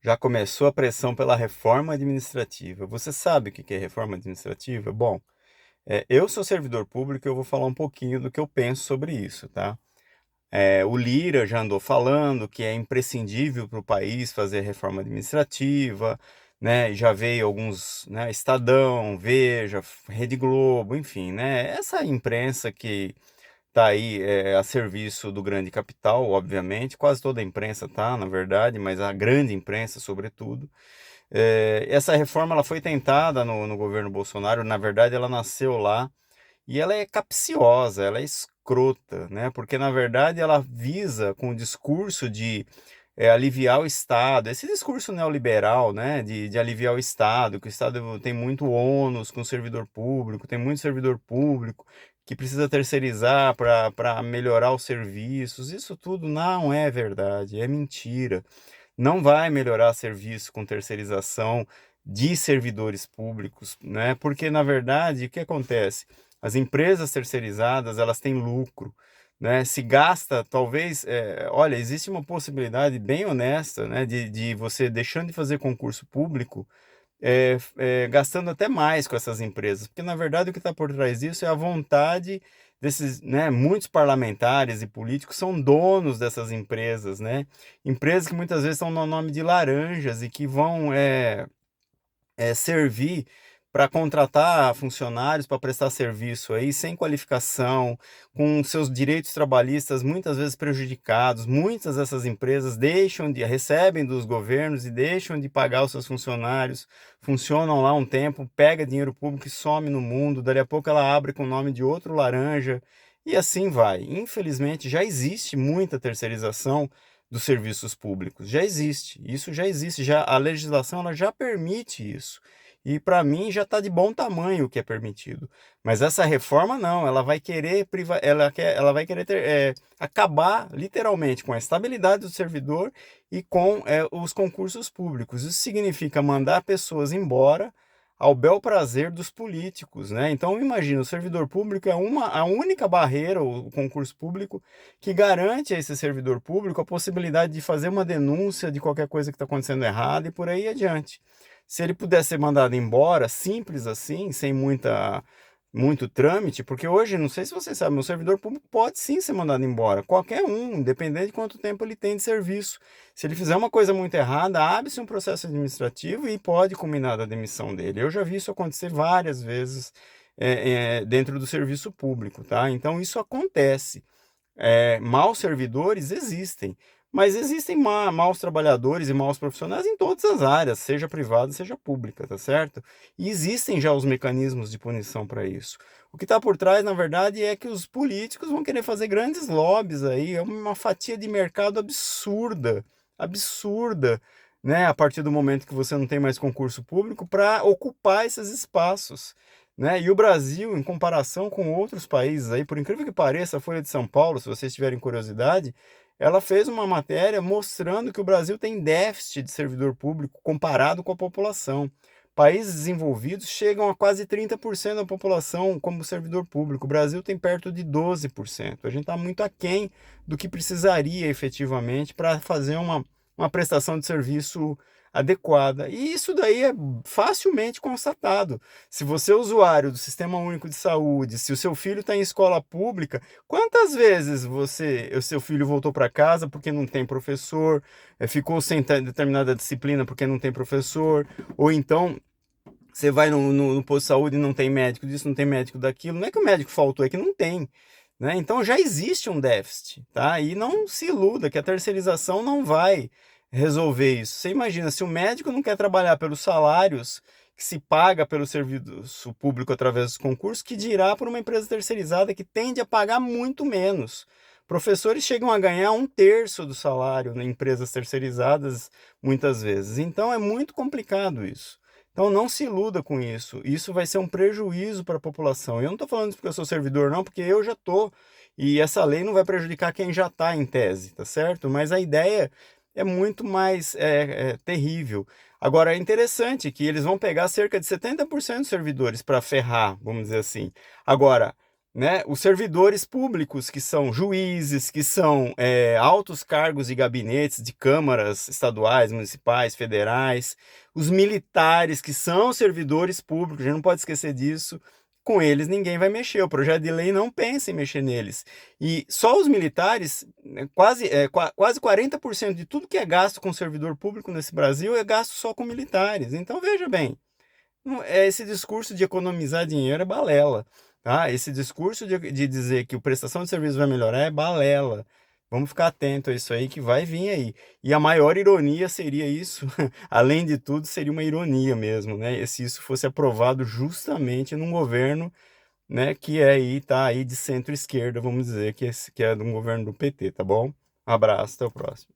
Já começou a pressão pela reforma administrativa. Você sabe o que é reforma administrativa? Bom, eu sou servidor público e eu vou falar um pouquinho do que eu penso sobre isso, tá? O Lira já andou falando que é imprescindível para o país fazer reforma administrativa, né? E já veio alguns, né, Estadão, Veja, Rede Globo, enfim, né? Essa imprensa que está aí a serviço do grande capital, obviamente, quase toda a imprensa está, na verdade, mas a grande imprensa, sobretudo. Essa reforma ela foi tentada no governo Bolsonaro, na verdade ela nasceu lá e ela é capciosa, ela é escrota, né? Porque na verdade ela visa com o discurso de aliviar o Estado, esse discurso neoliberal, né? De aliviar o Estado, que o Estado tem muito ônus com o servidor público, tem muito servidor público que precisa terceirizar para melhorar os serviços. Isso tudo não é verdade, é mentira. Não vai melhorar serviço com terceirização de servidores públicos, né? Porque na verdade, o que acontece? As empresas terceirizadas, elas têm lucro, né? Se gasta, talvez, olha, existe uma possibilidade bem honesta, né, de você deixando de fazer concurso público, gastando até mais com essas empresas, porque na verdade o que está por trás disso é a vontade desses, né, muitos parlamentares e políticos são donos dessas empresas, né? Empresas que muitas vezes estão no nome de laranjas e que vão servir para contratar funcionários para prestar serviço aí sem qualificação, com seus direitos trabalhistas muitas vezes prejudicados. Muitas dessas empresas recebem dos governos e deixam de pagar os seus funcionários, funcionam lá um tempo, pega dinheiro público e some no mundo, dali a pouco ela abre com o nome de outro laranja, e assim vai. Infelizmente já existe muita terceirização dos serviços públicos. Já existe, isso já existe, já a legislação ela já permite isso. E para mim já está de bom tamanho o que é permitido. Mas essa reforma não, ela vai querer ela vai querer acabar literalmente com a estabilidade do servidor e com os concursos públicos. Isso significa mandar pessoas embora ao bel prazer dos políticos, né? Então imagina, o servidor público é a única barreira, o concurso público, que garante a esse servidor público a possibilidade de fazer uma denúncia de qualquer coisa que está acontecendo errado e por aí adiante. Se ele pudesse ser mandado embora, simples assim, sem muito trâmite, porque hoje, não sei se você sabe, o servidor público pode sim ser mandado embora, qualquer um, independente de quanto tempo ele tem de serviço. Se ele fizer uma coisa muito errada, abre-se um processo administrativo e pode culminar a demissão dele. Eu já vi isso acontecer várias vezes dentro do serviço público, tá? Então isso acontece. Maus servidores existem, mas existem maus trabalhadores e maus profissionais em todas as áreas, seja privada, seja pública, tá certo? E existem já os mecanismos de punição para isso. O que está por trás, na verdade, é que os políticos vão querer fazer grandes lobbies aí, é uma fatia de mercado absurda, absurda, né? A partir do momento que você não tem mais concurso público para ocupar esses espaços, né? E o Brasil, em comparação com outros países aí, por incrível que pareça, a Folha de São Paulo, se vocês tiverem curiosidade, ela fez uma matéria mostrando que o Brasil tem déficit de servidor público comparado com a população. Países desenvolvidos chegam a quase 30% da população como servidor público. O Brasil tem perto de 12%. A gente está muito aquém do que precisaria efetivamente para fazer uma prestação de serviço adequada. E isso daí é facilmente constatado. Se você é usuário do Sistema Único de Saúde, se o seu filho está em escola pública, quantas vezes o seu filho voltou para casa porque não tem professor, ficou sem determinada disciplina porque não tem professor, ou então você vai no posto de saúde e não tem médico disso, não tem médico daquilo. Não é que o médico faltou, é que não tem. Né? Então já existe um déficit, tá? E não se iluda que a terceirização não vai resolver isso. Você imagina, se o médico não quer trabalhar pelos salários que se paga pelo serviço público através dos concursos, que dirá por uma empresa terceirizada que tende a pagar muito menos. Professores chegam a ganhar um terço do salário em empresas terceirizadas, muitas vezes. Então é muito complicado isso. Então não se iluda com isso. Isso vai ser um prejuízo para a população. Eu não estou falando isso porque eu sou servidor, não, porque eu já estou. E essa lei não vai prejudicar quem já está em tese, tá certo? Mas a ideia é muito mais terrível. Agora, é interessante que eles vão pegar cerca de 70% dos servidores para ferrar, vamos dizer assim. Agora, né? Os servidores públicos, que são juízes, que são altos cargos de gabinetes de câmaras estaduais, municipais, federais, os militares, que são servidores públicos, a gente não pode esquecer disso. Com eles ninguém vai mexer, o projeto de lei não pensa em mexer neles. E só os militares, né, quase 40% de tudo que é gasto com servidor público nesse Brasil é gasto só com militares. Então veja bem, esse discurso de economizar dinheiro é balela, tá? Esse discurso de dizer que a prestação de serviço vai melhorar é balela. Vamos ficar atento a isso aí que vai vir aí. E a maior ironia seria isso, além de tudo, seria uma ironia mesmo, né? Se isso fosse aprovado justamente num governo, né, que tá aí de centro-esquerda, vamos dizer, que é de um governo do PT, tá bom? Um abraço, até o próximo.